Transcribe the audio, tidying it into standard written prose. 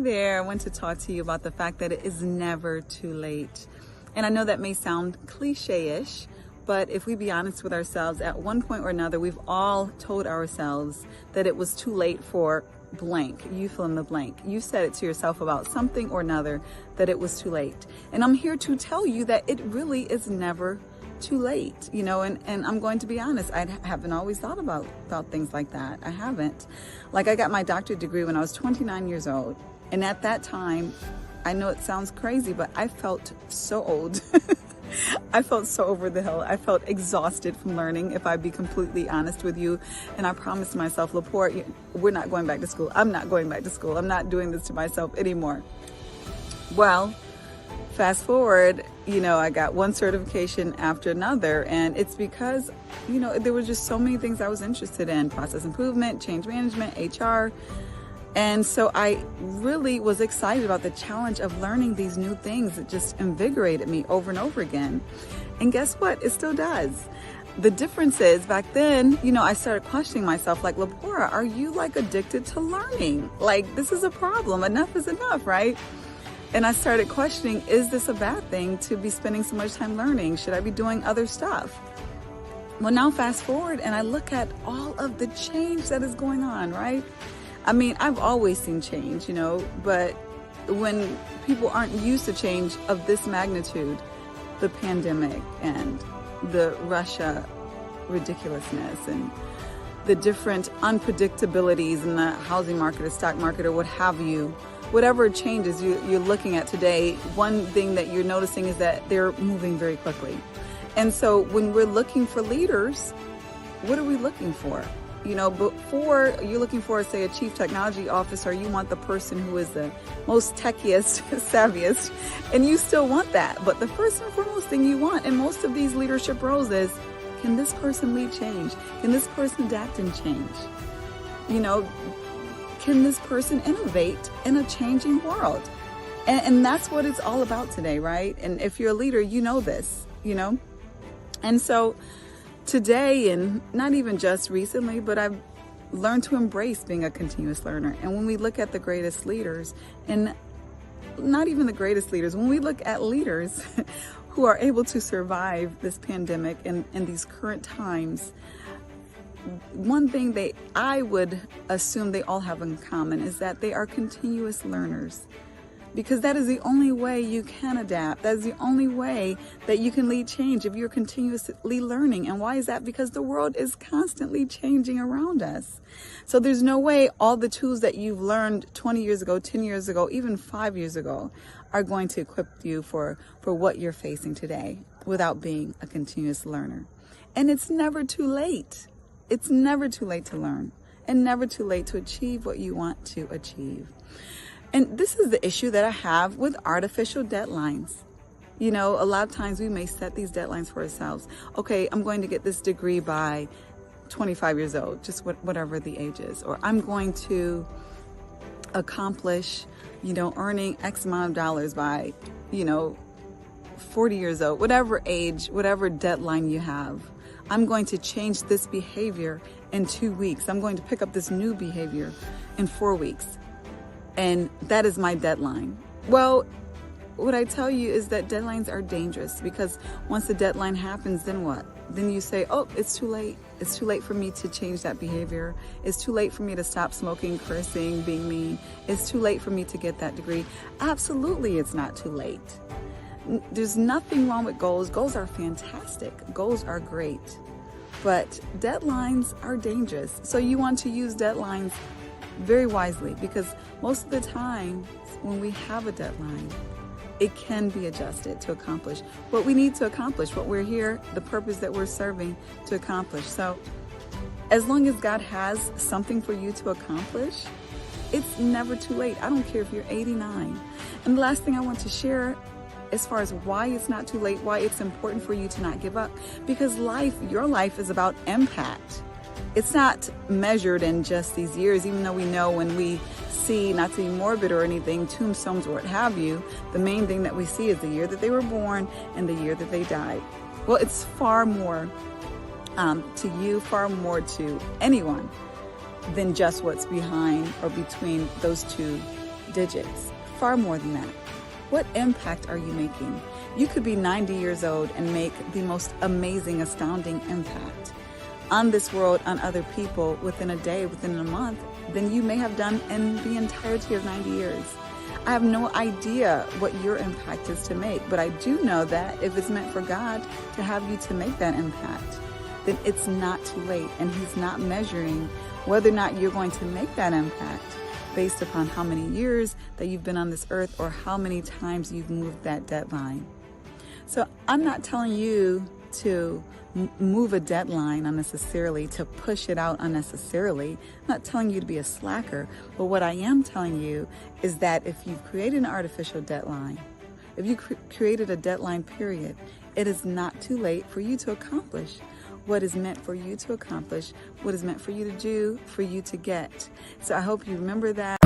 there. I want to talk to you about the fact that it is never too late. And I know that may sound cliche-ish, but if we be honest with ourselves, at one point or another, we've all told ourselves that it was too late for blank. You fill in the blank. You said it to yourself about something or another that it was too late. And I'm here to tell you that it really is never too late, you know, and I'm going to be honest, I haven't always thought about things like that. I haven't. Like, I got my doctorate degree when I was 29 years old. And at that time, I know it sounds crazy, but I felt so old. I felt so over the hill. I felt exhausted from learning, if I be completely honest with you. And I promised myself, Laporte, we're not going back to school. I'm not going back to school. I'm not doing this to myself anymore. Well, fast forward, you know, I got one certification after another, and it's because, you know, there were just so many things I was interested in: process improvement, change management, HR. And so I really was excited about the challenge of learning these new things. It just invigorated me over and over again. And guess what? It still does. The difference is, back then, you know, I started questioning myself, like, Laporte, are you like addicted to learning? Like, this is a problem. Enough is enough, right? And I started questioning, is this a bad thing to be spending so much time learning? Should I be doing other stuff? Well, now fast forward and I look at all of the change that is going on, right? I mean, I've always seen change, you know, but when people aren't used to change of this magnitude, the pandemic and the Russia ridiculousness and the different unpredictabilities in the housing market or stock market or what have you, whatever changes you're looking at today, one thing that you're noticing is that they're moving very quickly. And so when we're looking for leaders, what are we looking for? You know, before you're looking for, say, a chief technology officer, you want the person who is the most techiest, savviest, and you still want that. But the first and foremost thing you want in most of these leadership roles is, can this person lead change? Can this person adapt and change? You know, can this person innovate in a changing world? And that's what it's all about today, right? And if you're a leader, you know this, you know? And so today, and not even just recently, but I've learned to embrace being a continuous learner. And when we look at the greatest leaders, and not even the greatest leaders, when we look at leaders who are able to survive this pandemic and these current times, one thing I would assume they all have in common is that they are continuous learners. Because that is the only way you can adapt. That is the only way that you can lead change, if you're continuously learning. And why is that? Because the world is constantly changing around us. So there's no way all the tools that you've learned 20 years ago, 10 years ago, even 5 years ago are going to equip you for what you're facing today without being a continuous learner. And it's never too late. It's never too late to learn, and never too late to achieve what you want to achieve. And this is the issue that I have with artificial deadlines. You know, a lot of times we may set these deadlines for ourselves. Okay, I'm going to get this degree by 25 years old, just whatever the age is. Or I'm going to accomplish, you know, earning X amount of dollars by, you know, 40 years old, whatever age, whatever deadline you have. I'm going to change this behavior in 2 weeks. I'm going to pick up this new behavior in 4 weeks. And that is my deadline. Well, what I tell you is that deadlines are dangerous, because once the deadline happens, then what? Then you say, oh, it's too late. It's too late for me to change that behavior. It's too late for me to stop smoking, cursing, being mean. It's too late for me to get that degree. Absolutely, it's not too late. There's nothing wrong with goals. Goals are fantastic. Goals are great. But deadlines are dangerous. So you want to use deadlines very wisely, because most of the time when we have a deadline, it can be adjusted to accomplish what we need to accomplish, what we're here, the purpose that we're serving to accomplish. So as long as God has something for you to accomplish, it's never too late. I don't care if you're 89. And the last thing I want to share, as far as why it's not too late, why it's important for you to not give up, because your life is about impact. It's not measured in just these years, even though we know when we see, not to be morbid or anything, tombstones or what have you, the main thing that we see is the year that they were born and the year that they died. Well, it's far more to you, far more to anyone than just what's behind or between those two digits, far more than that. What impact are you making? You could be 90 years old and make the most amazing, astounding impact on this world, on other people within a day, within a month, than you may have done in the entirety of 90 years. I have no idea what your impact is to make, but I do know that if it's meant for God to have you to make that impact, then it's not too late. And He's not measuring whether or not you're going to make that impact based upon how many years that you've been on this earth or how many times you've moved that deadline. So I'm not telling you to move a deadline unnecessarily, to push it out unnecessarily. I'm not telling you to be a slacker, but what I am telling you is that if you've created an artificial deadline, if you created a deadline period, it is not too late for you to accomplish what is meant for you to accomplish, what is meant for you to do, for you to get. So I hope you remember that.